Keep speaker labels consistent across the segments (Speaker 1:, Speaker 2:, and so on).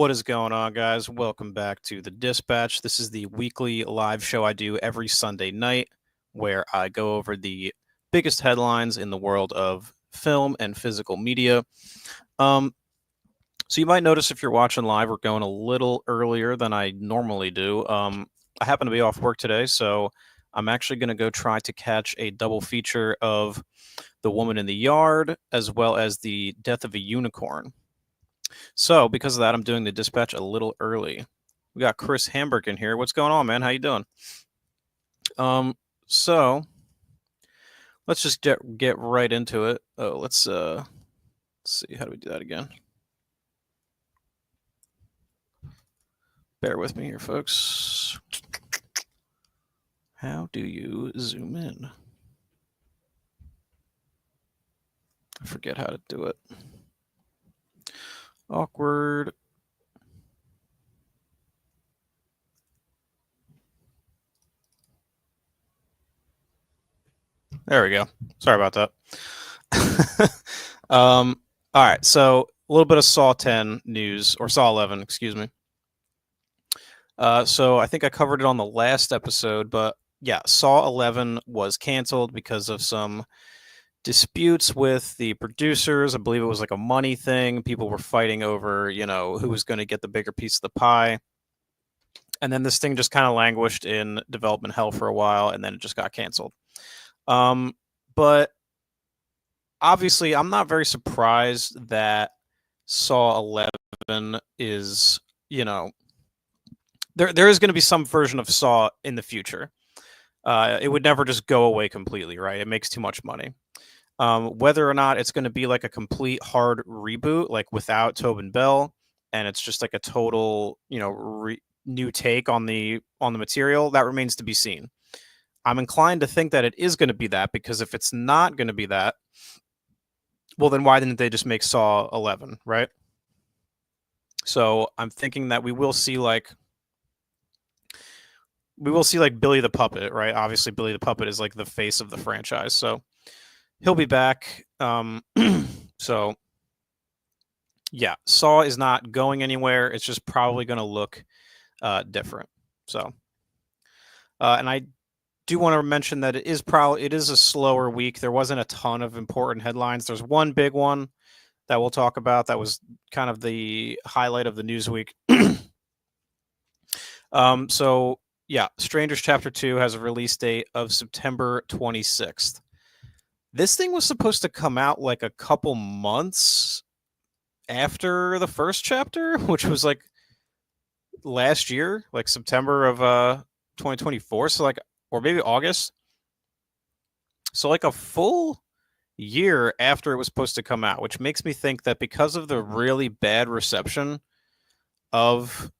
Speaker 1: What is going on, guys? Welcome back to the Dispatch. This is the weekly live show I do every Sunday night where I go over the biggest headlines in the world of film and physical media. Um, so you might notice if you're watching live, we're going a little earlier than I normally do. I happen to be off work today, so I'm actually going to go try to catch a double feature of The Woman in the Yard as well as The Death of a Unicorn. So because of that, I'm doing the dispatch a little early. We got Chris Hamburg in here. What's going on, man? How you doing? So let's just get right into it. Oh, let's see. How do we do that again? Bear with me here, folks. How do you zoom in? I forget how to do it. Awkward. There we go. Sorry about that. All right. So a little bit of Saw 10 news, or Saw 11, excuse me. So I think I covered it on the last episode, but yeah, Saw 11 was canceled because of some disputes with the producers. I believe it was like a money thing. People were fighting over, who was going to get the bigger piece of the pie. And then this thing just kind of languished in development hell for a while, and then it just got canceled. But obviously, I'm not very surprised that Saw 11 is, there is going to be some version of Saw in the future. It would never just go away completely, right? It makes too much money. Whether or not it's going to be like a complete hard reboot, like without Tobin Bell, and it's just like a total, new take on the material, that remains to be seen. I'm inclined to think that it is going to be that, because if it's not going to be that, well, then why didn't they just make Saw 11, right? So I'm thinking that we will see like Billy the Puppet, right? Obviously, Billy the Puppet is like the face of the franchise, so he'll be back. So yeah, Saw is not going anywhere. It's just probably going to look different. So, and I do want to mention that it is a slower week. There wasn't a ton of important headlines. There's one big one that we'll talk about that was kind of the highlight of the news week. So yeah, Strangers Chapter 2 has a release date of September 26th. This thing was supposed to come out like a couple months after the first chapter, which was like last year, like September of 2024, so like, or maybe August. So like a full year after it was supposed to come out, which makes me think that because of the really bad reception of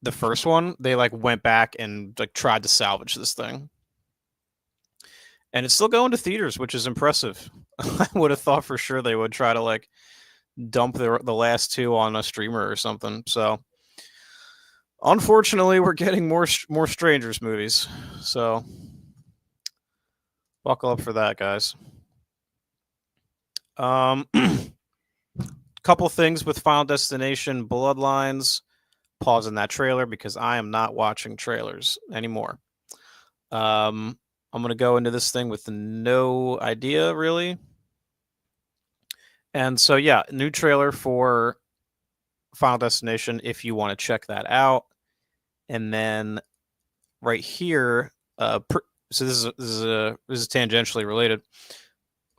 Speaker 1: the first one, they like went back and like tried to salvage this thing. And it's still going to theaters, which is impressive. I would have thought for sure they would try to like dump the last two on a streamer or something. So unfortunately, we're getting more Strangers movies. So buckle up for that, guys. Couple things with Final Destination Bloodlines. Pausing that trailer because I am not watching trailers anymore. I'm going to go into this thing with no idea, really. And so, yeah, new trailer for Final Destination if you want to check that out. And then right here, so this is tangentially related.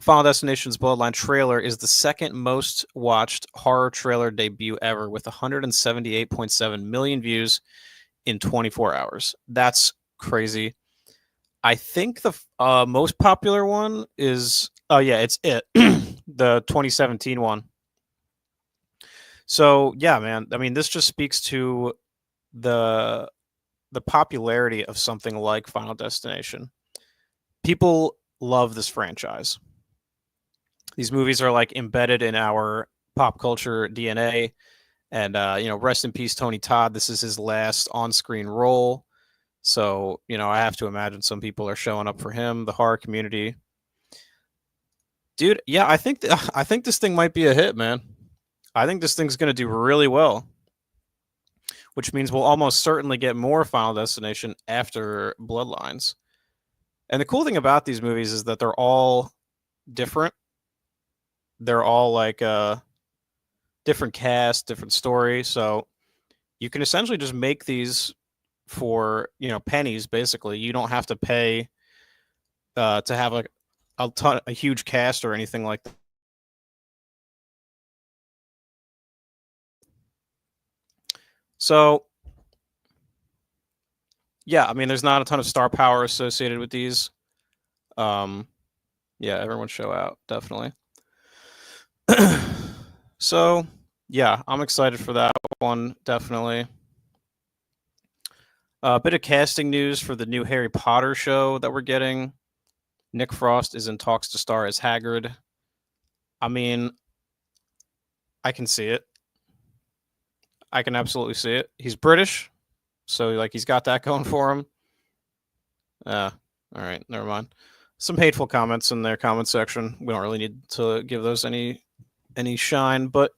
Speaker 1: Final Destination's Bloodline trailer is the second most watched horror trailer debut ever, with 178.7 million views in 24 hours. That's crazy. I think the most popular one is, it's It, the 2017 one. So yeah, man. I mean, this just speaks to the popularity of something like Final Destination. People love this franchise. These movies are like embedded in our pop culture DNA. And, rest in peace, Tony Todd. This is his last on-screen role. So, I have to imagine some people are showing up for him, the horror community. Dude, yeah, I think this thing might be a hit, man. I think this thing's going to do really well. which means we'll almost certainly get more Final Destination after Bloodlines. And the cool thing about these movies is that they're all different. They're all like different cast, different story. So you can essentially just make these for pennies. Basically, you don't have to pay to have a huge cast or anything like that. So yeah, I mean, there's not a ton of star power associated with these. Yeah, everyone show out definitely. So yeah, I'm excited for that one definitely. A bit of casting news for the new Harry Potter show that we're getting. Nick Frost is in talks to star as Hagrid. I mean, I can see it. I can absolutely see it. He's British, so like he's got that going for him. All right, never mind. Some hateful comments in their comment section. We don't really need to give those any shine, but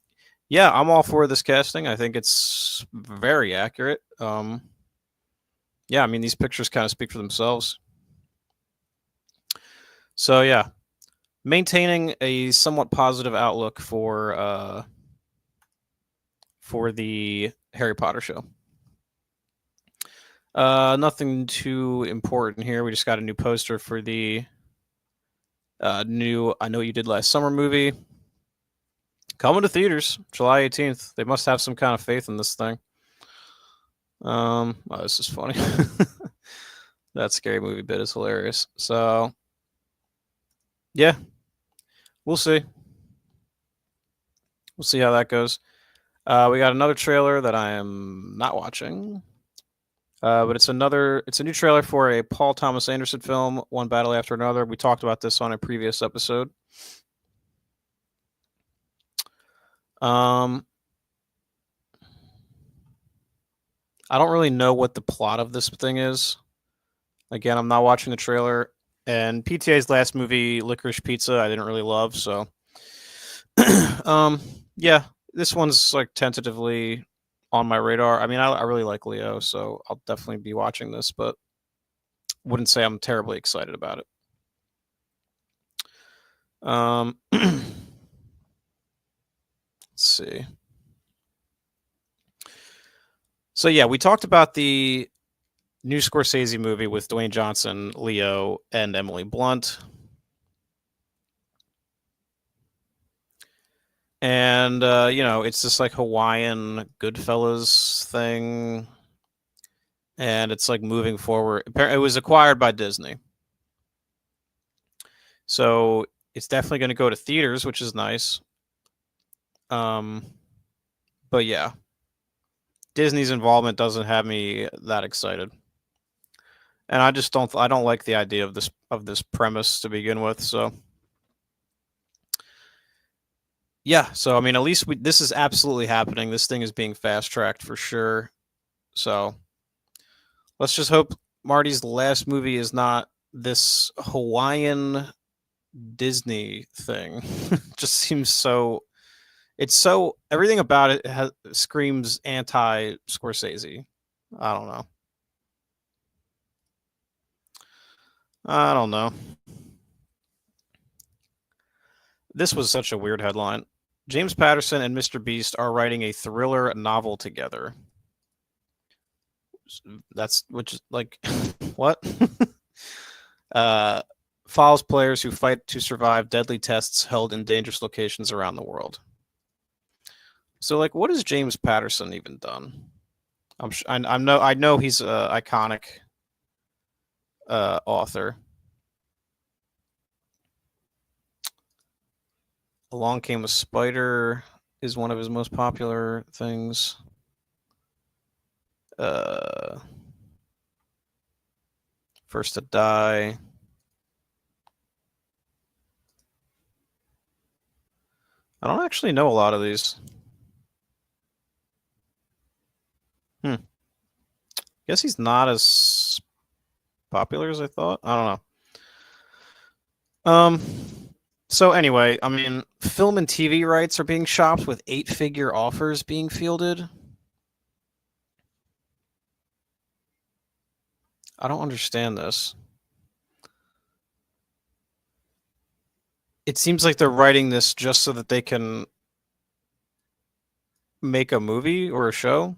Speaker 1: yeah, I'm all for this casting. I think it's very accurate. Yeah, I mean these pictures kind of speak for themselves. So yeah, maintaining a somewhat positive outlook for the Harry Potter show. Nothing too important here. We just got a new poster for the new I Know What You Did Last Summer movie. Coming to theaters July 18th. They must have some kind of faith in this thing. Oh, this is funny. That scary movie bit is hilarious. So, yeah, we'll see. We'll see how that goes. We got another trailer that I am not watching. But it's a new trailer for a Paul Thomas Anderson film, One Battle After Another. We talked about this on a previous episode. I don't really know what the plot of this thing is. Again, I'm not watching the trailer. And PTA's last movie, Licorice Pizza, I didn't really love. So, yeah, this one's like tentatively on my radar. I mean, I really like Leo, so I'll definitely be watching this, but wouldn't say I'm terribly excited about it. Let's see. So yeah, we talked about the new Scorsese movie with Dwayne Johnson, Leo, and Emily Blunt. And it's this like Hawaiian Goodfellas thing. And it's like moving forward. It was acquired by Disney. So it's definitely going to go to theaters, which is nice. But yeah, Disney's involvement doesn't have me that excited, and I just don't. I don't like the idea of this premise to begin with. So yeah, so I mean, at least this is absolutely happening. This thing is being fast tracked for sure. So let's just hope Marty's last movie is not this Hawaiian Disney thing. Just seems so. It's so everything about it screams anti Scorsese. I don't know. I don't know. This was such a weird headline. James Patterson and Mr. Beast are writing a thriller novel together. That's which is like what? Follows players who fight to survive deadly tests held in dangerous locations around the world. So, like, what has James Patterson even done? I know he's an iconic author. Along Came a Spider is one of his most popular things. First to Die. I don't actually know a lot of these. Guess he's not as popular as I thought. I don't know. So anyway, I mean, film and TV rights are being shopped with 8-figure offers being fielded. I don't understand this. It seems like they're writing this just so that they can make a movie or a show.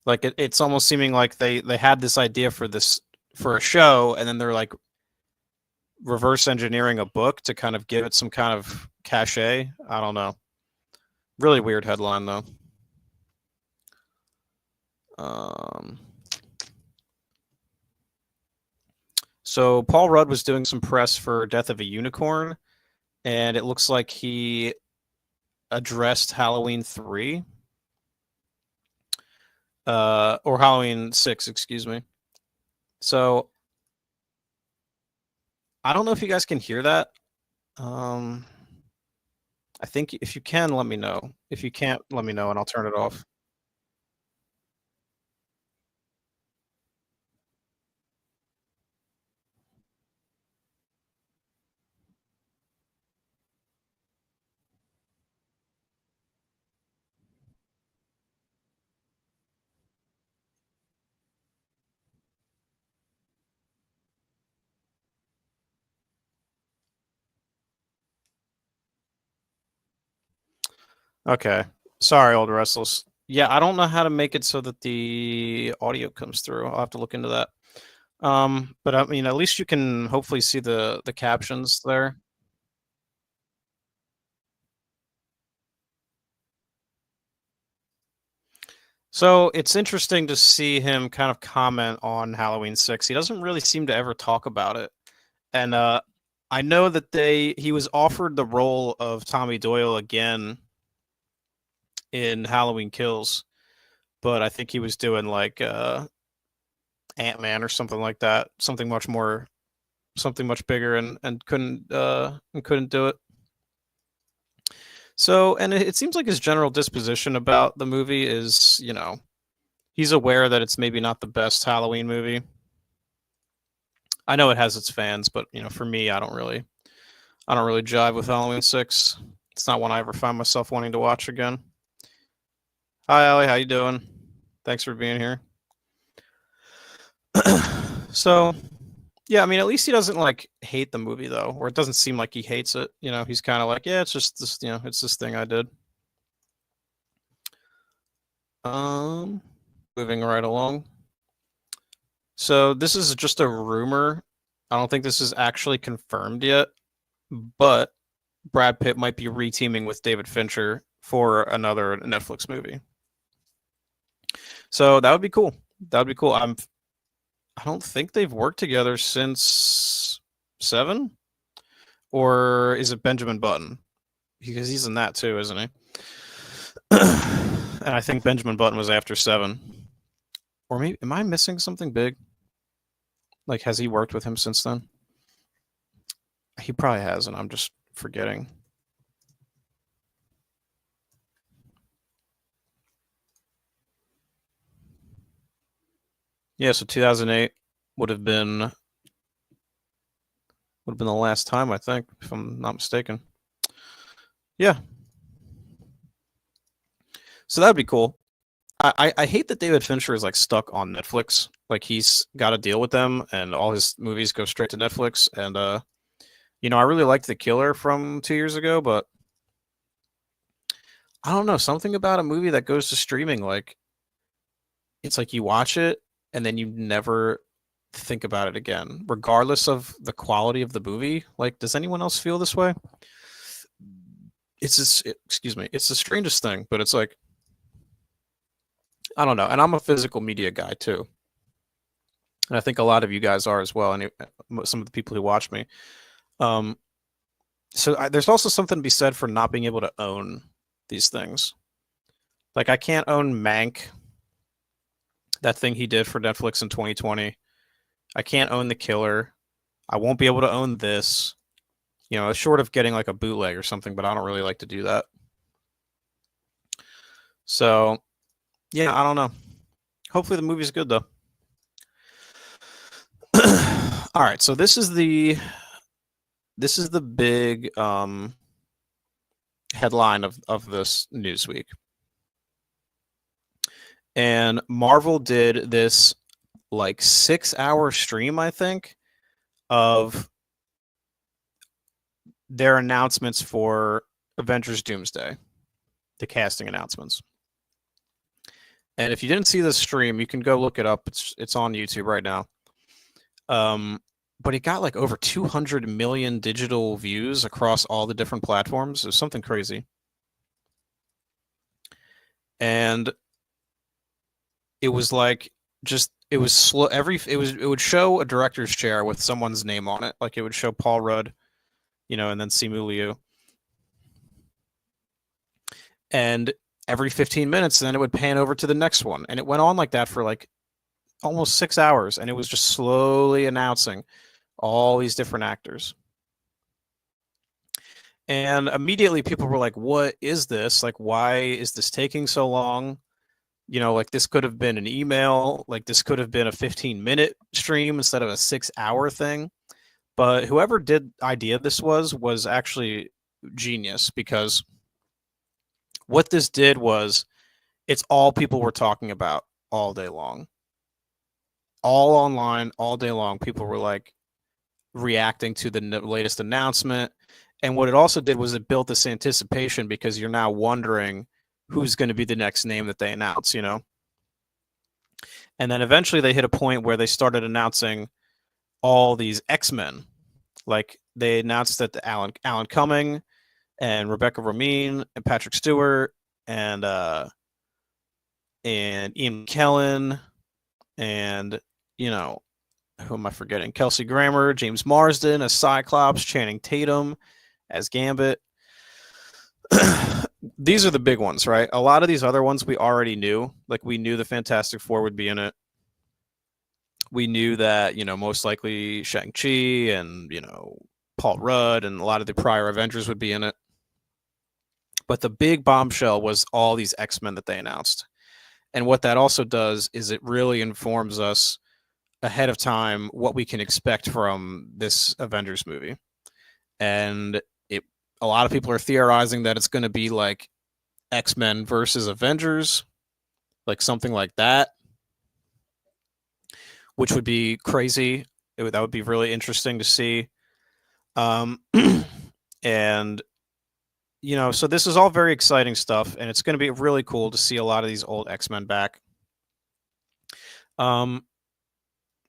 Speaker 1: Like it's almost seeming like they had this idea for a show, and then they're like reverse engineering a book to kind of give it some kind of cachet. I don't know. Really weird headline though. Um, so Paul Rudd was doing some press for Death of a Unicorn, and it looks like he addressed Halloween 3, or Halloween 6, excuse me. So I don't know if you guys can hear that. Um, I think if you can, let me know. If you can't, let me know, and I'll turn it off. Okay. Sorry, old restless. Yeah, I don't know how to make it so that the audio comes through. I'll have to look into that. But I mean, at least you can hopefully see the captions there. So it's interesting to see him kind of comment on Halloween 6. He doesn't really seem to ever talk about it. And I know that he was offered the role of Tommy Doyle again in Halloween Kills, but I think he was doing like Ant-Man or something like that, something much bigger, and couldn't do it. So, and it seems like his general disposition about the movie is, he's aware that it's maybe not the best Halloween movie. I know it has its fans, but for me, I don't really jive with Halloween 6. It's not one I ever find myself wanting to watch again. Hi, Allie, how you doing? Thanks for being here. So, yeah, I mean, at least he doesn't like hate the movie though, or it doesn't seem like he hates it. He's kind of like, yeah, it's just this, it's this thing I did. Um, moving right along. So this is just a rumor. I don't think this is actually confirmed yet, but Brad Pitt might be reteaming with David Fincher for another Netflix movie. So that would be cool. That would be cool. I don't think they've worked together since Seven, or is it Benjamin Button? Because he's in that too, isn't he? And I think Benjamin Button was after Seven. Or maybe am I missing something big? Like, has he worked with him since then? He probably has, and I'm just forgetting. Yeah, so 2008 would have been the last time, I think, if I'm not mistaken. Yeah. So that'd be cool. I hate that David Fincher is like stuck on Netflix. Like he's got to deal with them, and all his movies go straight to Netflix. And I really liked The Killer from 2 years ago, but I don't know, something about a movie that goes to streaming, like it's like you watch it and then you never think about it again, regardless of the quality of the movie. Like, does anyone else feel this way? Excuse me, it's the strangest thing, but it's like I don't know. And I'm a physical media guy too, and I think a lot of you guys are as well. And some of the people who watch me. Um, there's also something to be said for not being able to own these things. Like I can't own Mank, that thing he did for Netflix in 2020. I can't own The Killer. I won't be able to own this. Short of getting like a bootleg or something, but I don't really like to do that. So, yeah, I don't know. Hopefully the movie's good though. All right, so this is the big headline of this news week. And Marvel did this like 6-hour stream, I think, of their announcements for Avengers Doomsday, the casting announcements. And if you didn't see this stream, you can go look it up. It's on YouTube right now. But it got like over 200 million digital views across all the different platforms. It was something crazy. And it was like it was slow. It would show a director's chair with someone's name on it. Like it would show Paul Rudd, and then Simu Liu. And every 15 minutes, then it would pan over to the next one. And it went on like that for like almost 6 hours. And it was just slowly announcing all these different actors. And immediately people were like, what is this? Like, why is this taking so long? Like this could have been an email. Like this could have been a 15-minute stream instead of a 6-hour thing. But whoever did idea this was actually genius, because what this did was it's all people were talking about all day long. All online, all day long, people were like reacting to the latest announcement. And what it also did was it built this anticipation, because you're now wondering who's going to be the next name that they announce, And then eventually they hit a point where they started announcing all these X-Men. Like they announced that Alan Cumming and Rebecca Romijn and Patrick Stewart and Ian McKellen and, who am I forgetting? Kelsey Grammer, James Marsden as Cyclops, Channing Tatum as Gambit. These are the big ones, right? A lot of these other ones we already knew. Like we knew the Fantastic Four would be in it. We knew that, most likely Shang-Chi and, Paul Rudd and a lot of the prior Avengers would be in it. But the big bombshell was all these X-Men that they announced. And what that also does is it really informs us ahead of time what we can expect from this Avengers movie. And a lot of people are theorizing that it's going to be like X-Men versus Avengers, like something like that, which would be crazy. That would be really interesting to see. And, so this is all very exciting stuff, and it's going to be really cool to see a lot of these old X-Men back.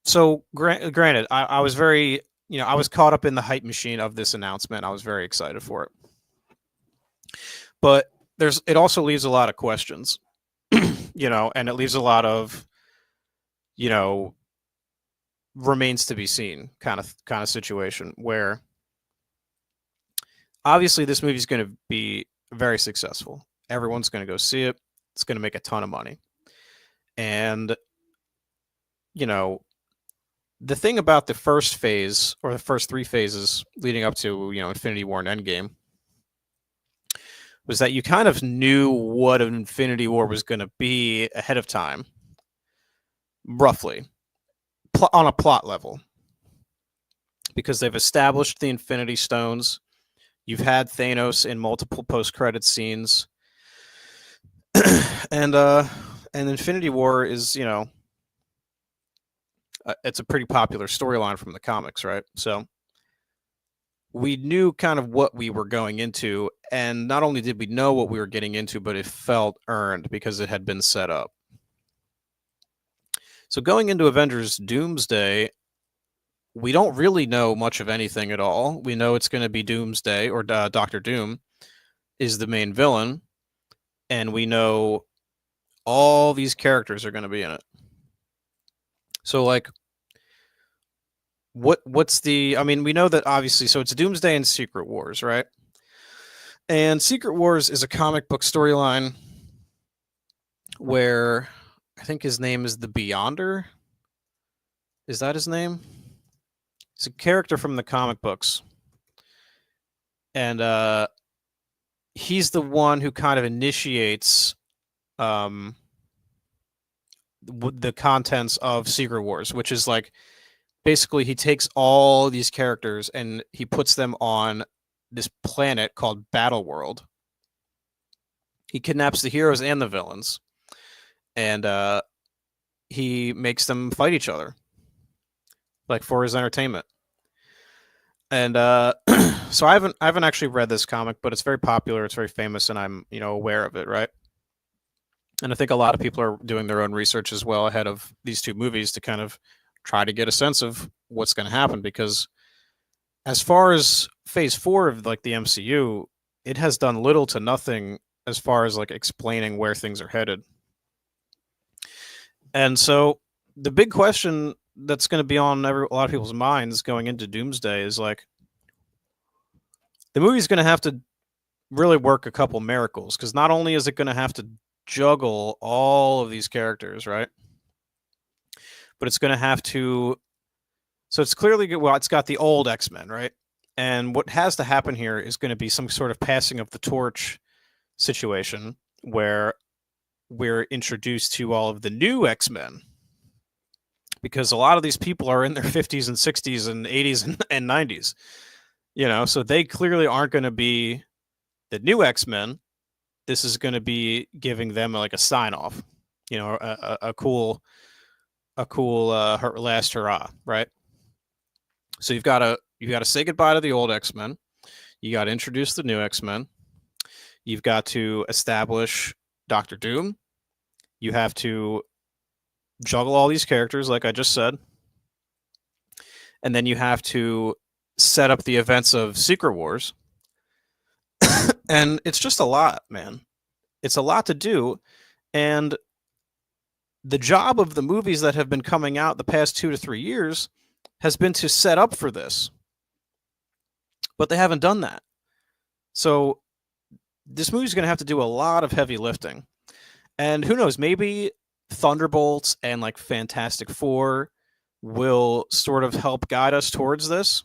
Speaker 1: So granted, I was very, I was caught up in the hype machine of this announcement. I was very excited for it. But it also leaves a lot of questions, and it leaves a lot of, remains to be seen kind of situation, where obviously this movie is going to be very successful. Everyone's going to go see it. It's going to make a ton of money. And, the thing about the first phase, or the first 3 phases leading up to, Infinity War and Endgame, was that you kind of knew what an Infinity War was going to be ahead of time, roughly, on a plot level, because they've established the Infinity Stones. You've had Thanos in multiple post-credit scenes, and Infinity War is, it's a pretty popular storyline from the comics, right? So we knew kind of what we were going into, and not only did we know what we were getting into, but it felt earned because it had been set up. So going into Avengers Doomsday, we don't really know much of anything at all. We know it's going to be Doomsday, or Doctor Doom is the main villain, and we know all these characters are going to be in it. So, like, what's the... I mean, we know that, obviously, so it's Doomsday and Secret Wars, right? And Secret Wars is a comic book storyline where I think his name is the Beyonder. Is that his name? It's a character from the comic books. And he's the one who kind of initiates the contents of Secret Wars, which is like, basically he takes all these characters and he puts them on this planet called Battle World. He kidnaps the heroes and the villains. And he makes them fight each other, like for his entertainment. And so I haven't actually read this comic, but it's very popular, it's very famous, and I'm aware of it, right? And I think a lot of people are doing their own research as well ahead of these two movies to kind of try to get a sense of what's going to happen, because as far as phase 4 of like the MCU, it has done little to nothing as far as like explaining where things are headed. And so the big question that's going to be on a lot of people's minds going into Doomsday is like, the movie's going to have to really work a couple miracles, because not only is it going to have to juggle all of these characters, right? But it's going to have to. So it's clearly, well, it's got the old X-Men, right? And what has to happen here is going to be some sort of passing of the torch situation where we're introduced to all of the new X-Men, because a lot of these people are in their 50s and 60s and 80s and 90s, so they clearly aren't going to be the new X-Men. This is going to be giving them like a sign off, a cool last hurrah, right? So you've got to say goodbye to the old X-Men. You got to introduce the new X-Men. You've got to establish Doctor Doom. You have to juggle all these characters, like I just said. And then you have to set up the events of Secret Wars. And it's just a lot, man. It's a lot to do. And the job of the movies that have been coming out the past 2 to 3 years has been to set up for this. But they haven't done that. So this movie's going to have to do a lot of heavy lifting. And who knows, maybe Thunderbolts and like Fantastic Four will sort of help guide us towards this.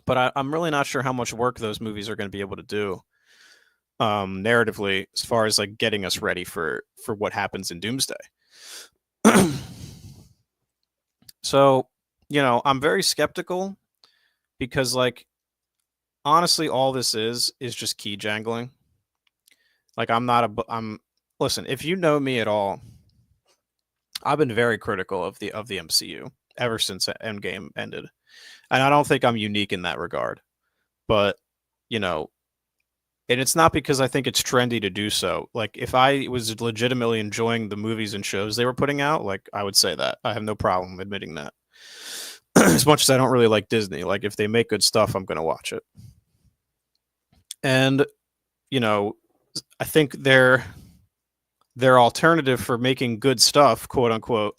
Speaker 1: But I'm really not sure how much work those movies are going to be able to do narratively, as far as like getting us ready for what happens in Doomsday. So, I'm very skeptical, because like honestly, all this is just key jangling. Like I'm listen, if you know me at all, I've been very critical of the MCU ever since Endgame ended. And I don't think I'm unique in that regard. But, and it's not because I think it's trendy to do so. Like if I was legitimately enjoying the movies and shows they were putting out, like I would say that. I have no problem admitting that. As much as I don't really like Disney, like if they make good stuff, I'm going to watch it. And, I think their alternative for making good stuff, quote unquote,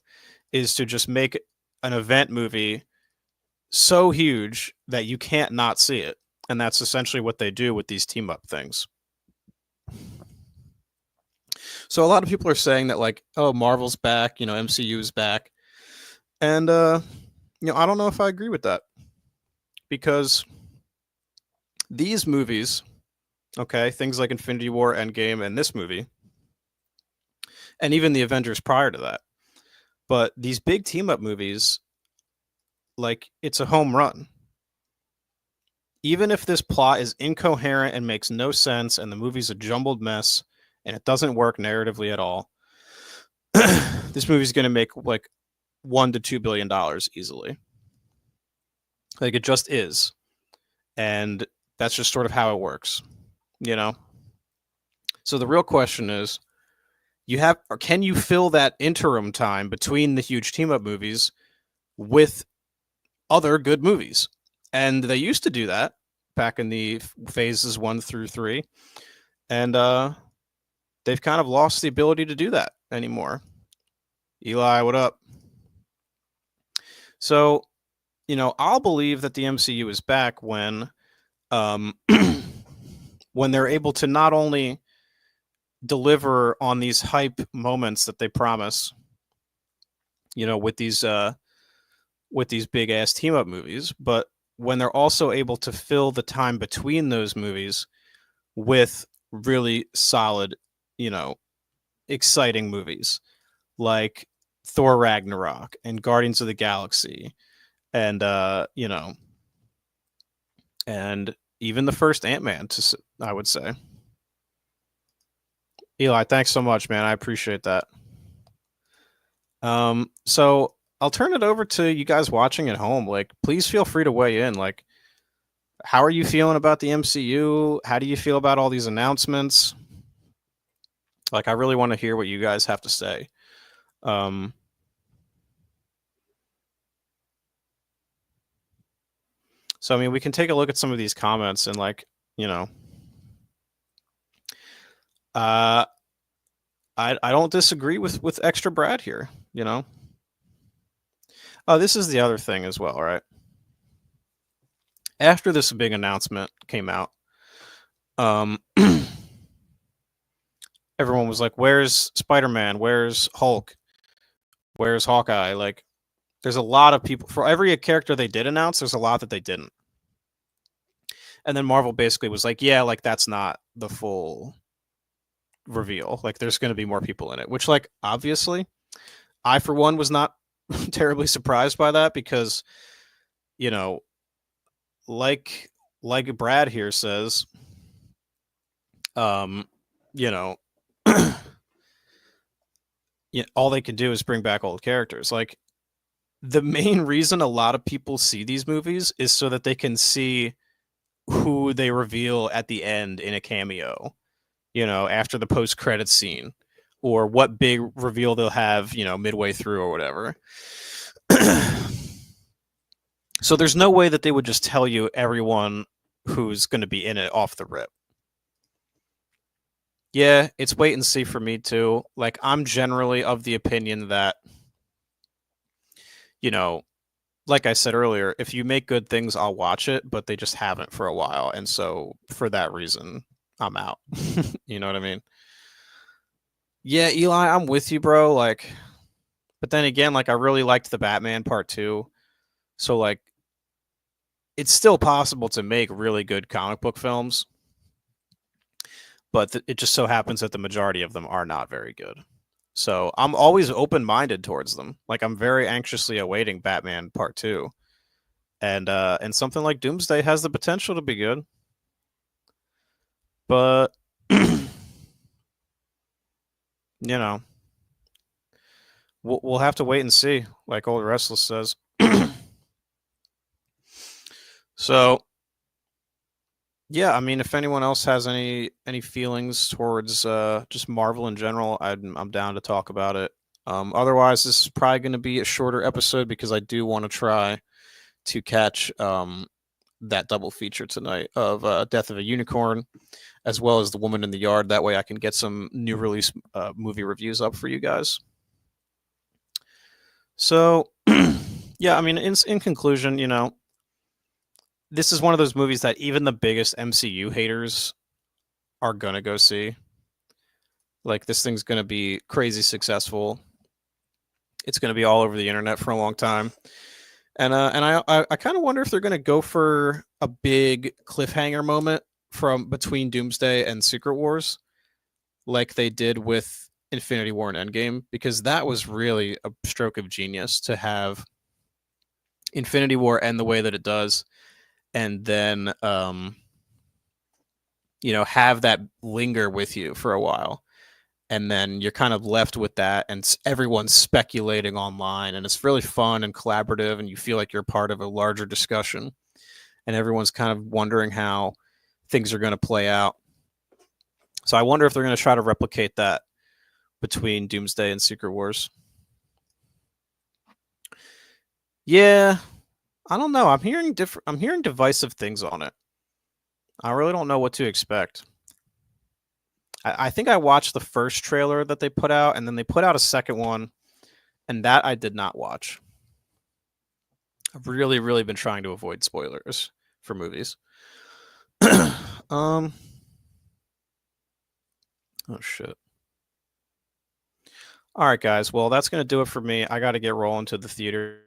Speaker 1: is to just make an event movie so huge that you can't not see it. And that's essentially what they do with these team up things. So a lot of people are saying that like, oh, Marvel's back, MCU's back. And I don't know if I agree with that, because these movies, okay, things like Infinity War, Endgame, and this movie, and even the Avengers prior to that, but these big team up movies, like it's a home run. Even if this plot is incoherent and makes no sense, and the movie's a jumbled mess, and it doesn't work narratively at all, this movie's going to make like $1 to $2 billion easily. Like it just is. And that's just sort of how it works, So the real question is, can you fill that interim time between the huge team up movies with other good movies? And they used to do that back in the phases 1 through 3. And they've kind of lost the ability to do that anymore. Eli, what up? So, I'll believe that the MCU is back when when they're able to not only deliver on these hype moments that they promise, with these big ass team up movies, but when they're also able to fill the time between those movies with really solid, exciting movies like Thor Ragnarok and Guardians of the Galaxy, and and even the first Ant-Man, I would say. Eli, thanks so much, man. I appreciate that. So I'll turn it over to you guys watching at home. Like, please feel free to weigh in. Like, how are you feeling about the MCU? How do you feel about all these announcements? Like, I really want to hear what you guys have to say. Um, so I mean, we can take a look at some of these comments and like, you know, uh, I don't disagree with extra Brad here. You know, this is the other thing as well, right? After this big announcement came out, um, everyone was like, "Where's Spider-Man? Where's Hulk? Where's Hawkeye?" Like, there's a lot of people for every character they did announce. There's a lot that they didn't, and then Marvel basically was like, "Yeah, like that's not the full reveal. Like, there's going to be more people in it." Which, like, obviously, I for one was not terribly surprised by that because, you know, like Brad here says, um, you know, all they can do is bring back old characters. Like, the main reason a lot of people see these movies is so that they can see who they reveal at the end in a cameo, after the post credit scene, or what big reveal they'll have, midway through or whatever. So there's no way that they would just tell you everyone who's going to be in it off the rip. Yeah, it's wait and see for me too. Like, I'm generally of the opinion that, you know, like I said earlier, if you make good things, I'll watch it, but they just haven't for a while. And so for that reason, I'm out. You know what I mean? Yeah, Eli, I'm with you, bro. Like, but then again, like, I really liked the Batman part two. So, like, it's still possible to make really good comic book films, but it just so happens that the majority of them are not very good. So I'm always open minded towards them. Like, I'm very anxiously awaiting Batman Part Two, and something like Doomsday has the potential to be good, but you know, we'll have to wait and see. Like Old Restless says. So yeah, I mean, if anyone else has any feelings towards just Marvel in general, I'm down to talk about it. Otherwise, this is probably going to be a shorter episode because I do want to try to catch that double feature tonight of Death of a Unicorn, as well as The Woman in the Yard. That way I can get some new release movie reviews up for you guys. So, yeah, I mean, in conclusion, this is one of those movies that even the biggest MCU haters are going to go see. Like, this thing's going to be crazy successful. It's going to be all over the internet for a long time. And I kind of wonder if they're going to go for a big cliffhanger moment from between Doomsday and Secret Wars, like they did with Infinity War and Endgame, because that was really a stroke of genius to have Infinity War end the way that it does, and then have that linger with you for a while, and then you're kind of left with that, and everyone's speculating online, and it's really fun and collaborative, and you feel like you're part of a larger discussion, and everyone's kind of wondering how things are going to play out. So I wonder if they're going to try to replicate that between Doomsday and Secret Wars. Yeah, I don't know. I'm hearing divisive things on it. I really don't know what to expect. I think I watched the first trailer that they put out, and then they put out a second one, and that I did not watch. I've really, really been trying to avoid spoilers for movies. Oh shit. All right, guys. Well, that's gonna do it for me. I got to get rolling to the theater